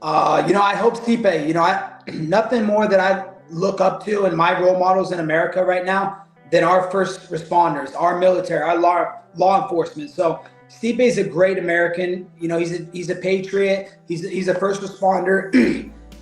I hope Stipe, nothing more that I look up to and my role models in America right now than our first responders, our military, our law enforcement. So Stipe is a great American. He's a patriot. He's a first responder,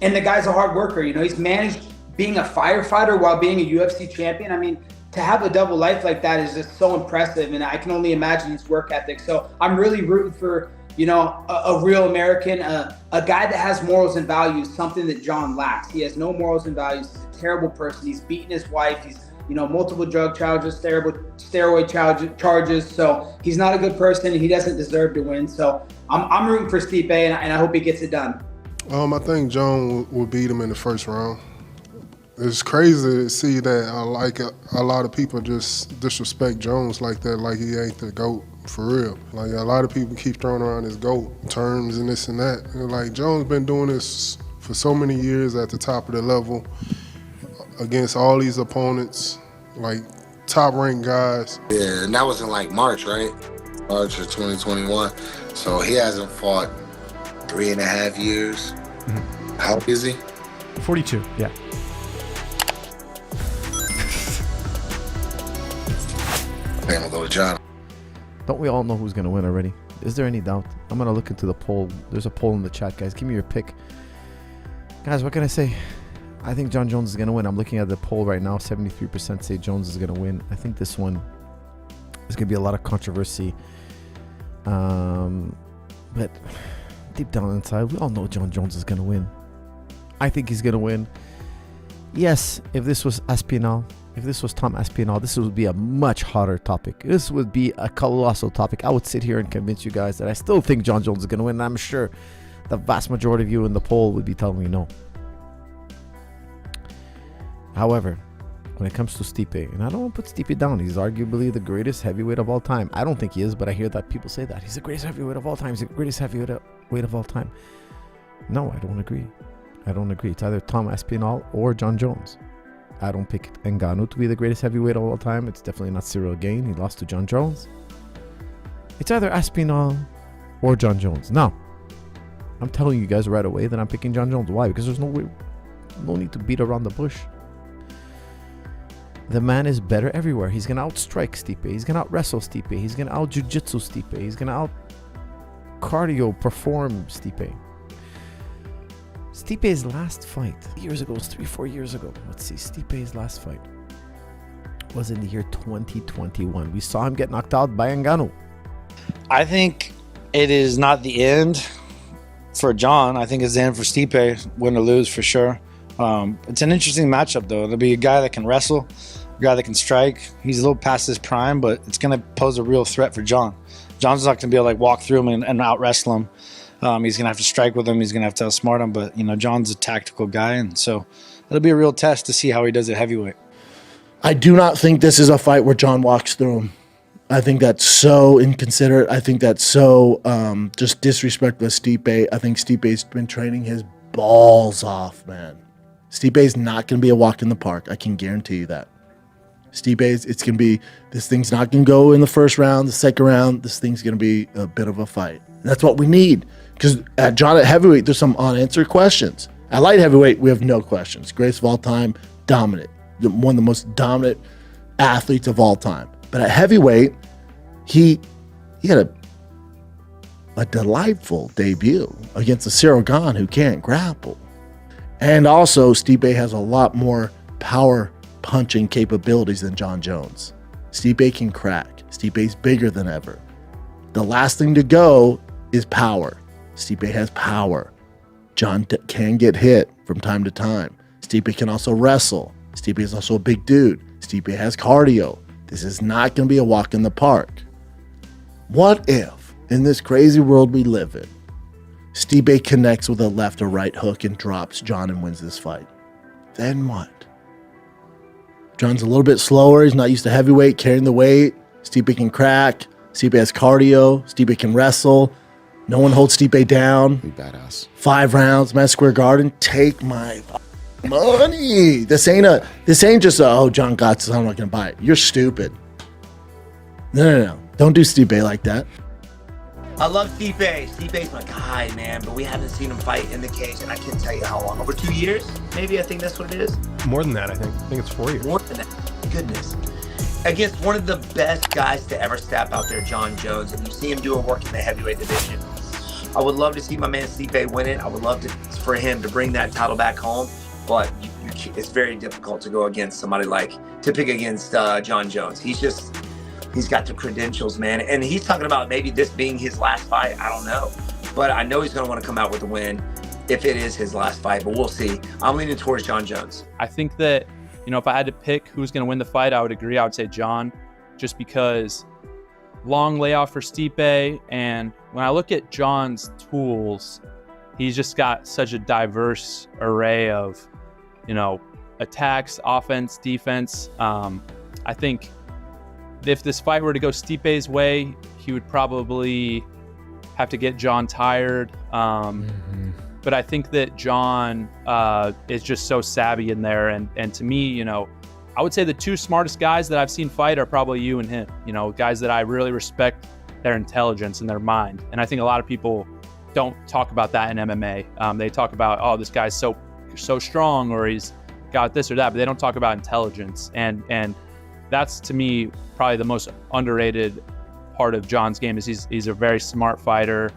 and the guy's a hard worker. He's managed being a firefighter while being a UFC champion. I mean, to have a double life like that is just so impressive, and I can only imagine his work ethic. So I'm really rooting for a real American, a guy that has morals and values, something that John lacks. He has no morals and values. He's a terrible person. He's beaten his wife. He's multiple drug charges, terrible steroid charges. So he's not a good person. He doesn't deserve to win. So I'm rooting for Stipe, and I hope he gets it done. I think John will beat him in the first round. It's crazy to see that a lot of people just disrespect Jones like that, like he ain't the GOAT for real. Like a lot of people keep throwing around his GOAT terms and this and that. And like Jones been doing this for so many years at the top of the level against all these opponents, like top ranked guys. Yeah, and that was in like March, right? March of 2021. So he hasn't fought 3.5 years. Mm-hmm. How old is he? 42, yeah. I'm gonna go with John. Don't we all know who's gonna win already? Is there any doubt? I'm gonna look into the poll. There's a poll in the chat, guys. Give me your pick. Guys, what can I say? I think John Jones is gonna win. I'm looking at the poll right now. 73% say Jones is gonna win. I think this one is gonna be a lot of controversy. But deep down inside, we all know John Jones is gonna win. I think he's gonna win. Yes, if this was Aspinall, if this was Tom Aspinall, this would be a much hotter topic. This would be a colossal topic. I would sit here and convince you guys that I still think John Jones is going to win. And I'm sure the vast majority of you in the poll would be telling me no. However, when it comes to Stipe, and I don't want to put Stipe down, he's arguably the greatest heavyweight of all time. I don't think he is, but I hear that people say that. He's the greatest heavyweight of all time. He's the greatest heavyweight of all time. No, I don't agree. I don't agree. It's either Tom Aspinall or John Jones. I don't pick Ngannou to be the greatest heavyweight of all time. It's definitely not Cyril Gane. He lost to John Jones. It's either Aspinall or John Jones. Now, I'm telling you guys right away that I'm picking John Jones. Why? Because there's no need to beat around the bush. The man is better everywhere. He's going to outstrike Stipe. He's going to out-wrestle Stipe. He's going to out-jiu-jitsu Stipe. He's going to out-cardio perform Stipe. Stipe's last fight years ago, 3-4 years ago. Let's see, Stipe's last fight was in the year 2021. We saw him get knocked out by Ngannou. I think it is not the end for John. I think it's the end for Stipe, win or lose for sure. It's an interesting matchup though. It'll be a guy that can wrestle, a guy that can strike. He's a little past his prime, but it's going to pose a real threat for John. John's not going to be able to walk through him and out wrestle him. He's going to have to strike with him. He's going to have to outsmart him. But, John's a tactical guy. And so it'll be a real test to see how he does at heavyweight. I do not think this is a fight where John walks through him. I think that's so inconsiderate. I think that's so just disrespectful of Stipe. I think Stipe's been training his balls off, man. Stipe's not going to be a walk in the park. I can guarantee you that. This thing's not going to go in the first round, the second round. This thing's going to be a bit of a fight. That's what we need. Because at John at heavyweight, there's some unanswered questions. At light heavyweight, we have no questions. Greatest of all time, dominant. One of the most dominant athletes of all time. But at heavyweight, he had a delightful debut against a Cyril Gane who can't grapple. And also, Stipe has a lot more power punching capabilities than John Jones. Stipe can crack. Stipe's bigger than ever. The last thing to go is power. Stipe has power. John can get hit from time to time. Stipe can also wrestle. Stipe is also a big dude. Stipe has cardio. This is not going to be a walk in the park. What if, in this crazy world we live in, Stipe connects with a left or right hook and drops John and wins this fight? Then what? John's a little bit slower. He's not used to heavyweight, carrying the weight. Stipe can crack. Stipe has cardio. Stipe can wrestle. No one holds Stipe down. Be badass. 5 rounds, Madison Square Garden. Take my money. This ain't just oh, John got this, I'm not gonna buy it. You're stupid. No. Don't do Stipe like that. I love Stipe. Stipe's my guy, man, but we haven't seen him fight in the cage, and I can't tell you how long. Over 2 years, maybe. I think that's what it is. More than that, I think. I think it's 4 years. More than that. Goodness. Against one of the best guys to ever step out there, John Jones, and you see him doing work in the heavyweight division. I would love to see my man Stipe win it. I would love for him to bring that title back home, but it's very difficult to go against somebody to pick against John Jones. He's got the credentials, man. And he's talking about maybe this being his last fight. I don't know. But I know he's going to want to come out with a win if it is his last fight. But we'll see. I'm leaning towards John Jones. I think that, if I had to pick who's going to win the fight, I would agree. I would say John, just because long layoff for Stipe. And when I look at John's tools, he's just got such a diverse array of, attacks, offense, defense. I think if this fight were to go Stipe's way, he would probably have to get John tired. But I think that John is just so savvy in there. And to me, I would say the two smartest guys that I've seen fight are probably you and him. Guys that I really respect their intelligence and their mind. And I think a lot of people don't talk about that in MMA. They talk about, oh, this guy's so strong, or he's got this or that, but they don't talk about intelligence. And that's, to me, probably the most underrated part of John's game is he's a very smart fighter,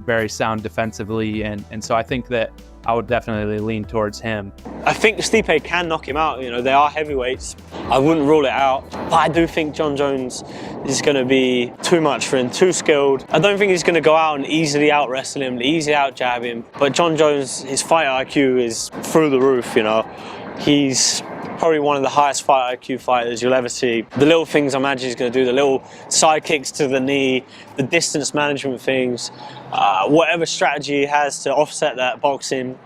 very sound defensively. And so I think that I would definitely lean towards him. I think Stipe can knock him out. They are heavyweights. I wouldn't rule it out. But I do think John Jones is going to be too much for him, too skilled. I don't think he's going to go out and easily out wrestle him, easily out jab him. But John Jones, his fight IQ is through the roof. He's probably one of the highest fight IQ fighters you'll ever see. The little things I imagine he's going to do, the little side kicks to the knee, the distance management things, whatever strategy he has to offset that boxing,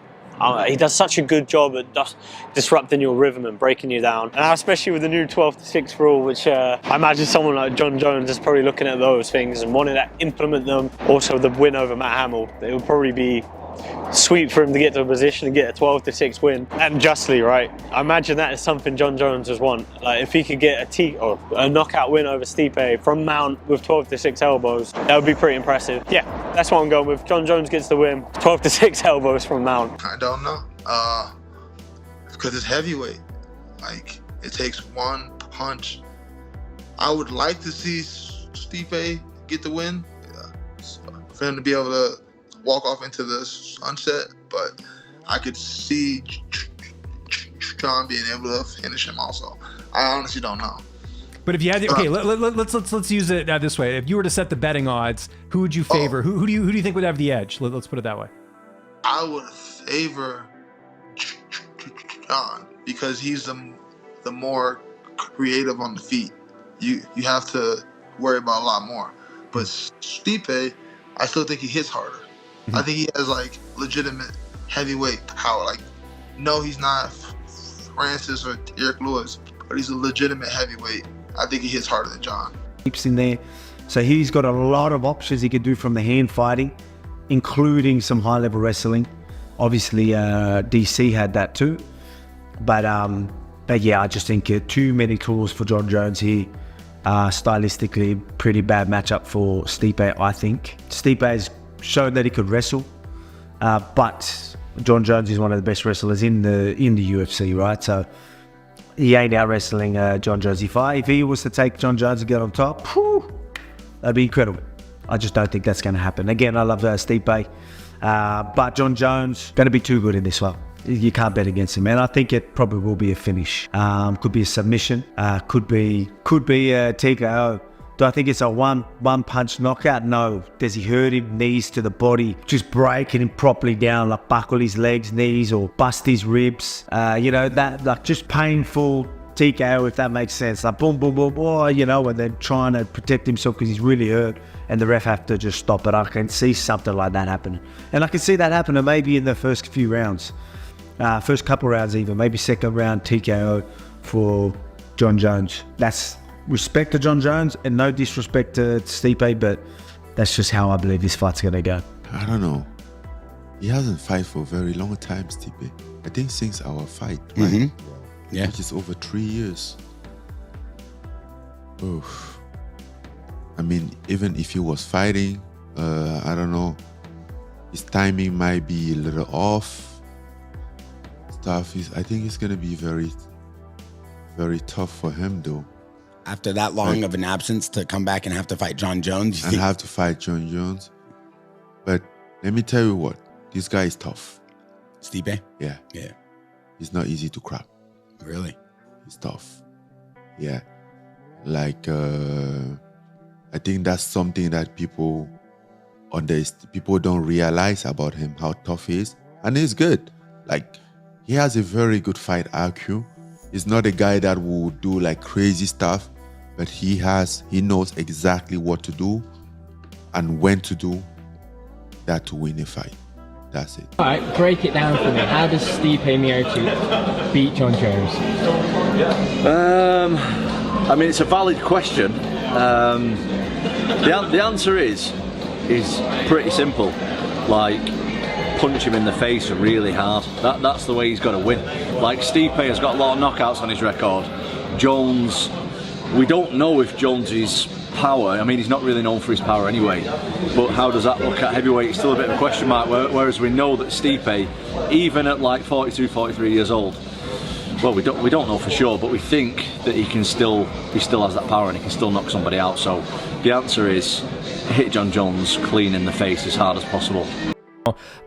he does such a good job at disrupting your rhythm and breaking you down. And especially with the new 12-6 rule, which I imagine someone like John Jones is probably looking at those things and wanting to implement them. Also the win over Matt Hamill, it would probably be sweet for him to get to a position and get a 12-6 win, and justly, right? I imagine that is something John Jones would want. If he could get a knockout win over Stipe from Mount with 12-6 elbows, that would be pretty impressive. Yeah, that's what I'm going with. John Jones gets the win, 12-6 elbows from Mount. I don't know, because it's heavyweight. It takes one punch. I would like to see Stipe get the win, for him to be able to walk off into the sunset, but I could see John being able to finish him also. I honestly don't know. But if you had to, okay, let's use it this way. If you were to set the betting odds, who would you favor? Who do you think would have the edge? Let's put it that way. I would favor John because he's the more creative on the feet. You have to worry about a lot more. But Stipe, I still think he hits harder. I think he has legitimate heavyweight power. No, he's not Francis or Derek Lewis, but he's a legitimate heavyweight. I think he hits harder than John. Keeps in there, so he's got a lot of options he could do from the hand fighting, including some high-level wrestling. Obviously, DC had that too, but yeah, I just think too many tools for John Jones here. Stylistically, pretty bad matchup for Stipe. I think Stipe has shown that he could wrestle, but John Jones is one of the best wrestlers in the UFC, right? So he ain't out wrestling John Jones. If he was to take John Jones and get on top, that'd be incredible. I just don't think that's going to happen. Again, I love Stipe, but John Jones going to be too good in this one. You can't bet against him, and I think it probably will be a finish. Could be a submission, could be a TKO. Do I think it's a one punch knockout? No. Does he hurt him? Knees to the body, just breaking him properly down, buckle his legs, knees, or bust his ribs. That just painful TKO, if that makes sense. Boom, boom, boom, and then trying to protect himself because he's really hurt, and the ref have to just stop it. I can see something like that happening, and I can see that happening maybe in the first few rounds, first couple rounds even, maybe second round TKO for John Jones. That's respect to John Jones and no disrespect to Stipe, but that's just how I believe this fight's gonna go. I don't know. He hasn't fight for a very long time, Stipe. I think since our fight, right? Which is over 3 years. Oof. I mean, even if he was fighting, I don't know, his timing might be a little off. I think it's gonna be very, very tough for him though. After that long of an absence to come back and have to fight John Jones, and have to fight John Jones. But let me tell you what, this guy is tough. Stipe? Yeah. Yeah. He's not easy to crack. Really? He's tough. Yeah. Like, I think that's something that people don't realize about him, how tough he is. And he's good. Like, he has a very good fight IQ. He's not a guy that will do like crazy stuff, but he knows exactly what to do and when to do that to win a fight. That's it. All right, break it down for me. How does Stipe Miocic beat John Jones? I mean, it's a valid question. The answer is pretty simple. Like, punch him in the face really hard. That's the way he's got to win. Like, Stipe has got a lot of knockouts on his record. Jones, we don't know if Jones's power, I mean, he's not really known for his power anyway, but how does that look at heavyweight? It's still a bit of a question mark, whereas we know that Stipe, even at like 42, 43 years old, well, we don't know for sure, but we think that he still has that power and he can still knock somebody out. So the answer is hit John Jones clean in the face as hard as possible.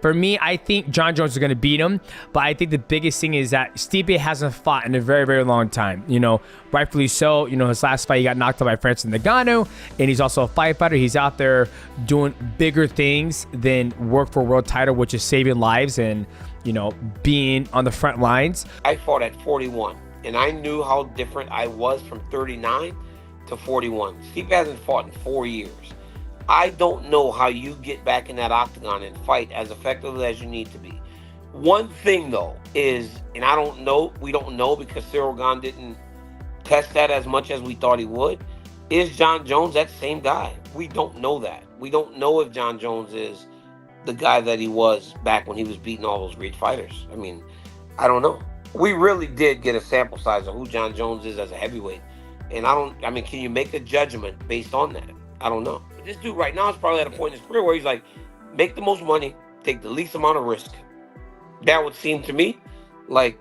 For me, I think John Jones is going to beat him, but I think the biggest thing is that Stipe hasn't fought in a very, very long time. You know, rightfully so. You know, his last fight, he got knocked out by Francis Ngannou, and he's also a fighter. He's out there doing bigger things than work for a world title, which is saving lives and, you know, being on the front lines. I fought at 41, and I knew how different I was from 39 to 41. Stipe hasn't fought in 4 years. I don't know how you get back in that octagon and fight as effectively as you need to be. One thing though is, and we don't know because Cyril Gane didn't test that as much as we thought he would, is John Jones that same guy? We don't know that. We don't know if John Jones is the guy that he was back when he was beating all those great fighters. I mean, I don't know. We really did get a sample size of who John Jones is as a heavyweight. And can you make a judgment based on that? I don't know. But this dude right now is probably at a point in his career where he's like, make the most money, take the least amount of risk. That would seem to me like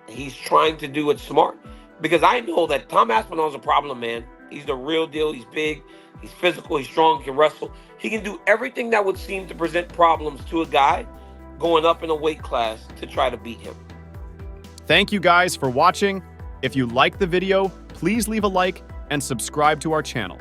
he's trying to do it smart. Because I know that Tom Aspinall's a problem, man. He's the real deal. He's big, he's physical, he's strong, he can wrestle. He can do everything that would seem to present problems to a guy going up in a weight class to try to beat him. Thank you guys for watching. If you liked the video, please leave a like and subscribe to our channel.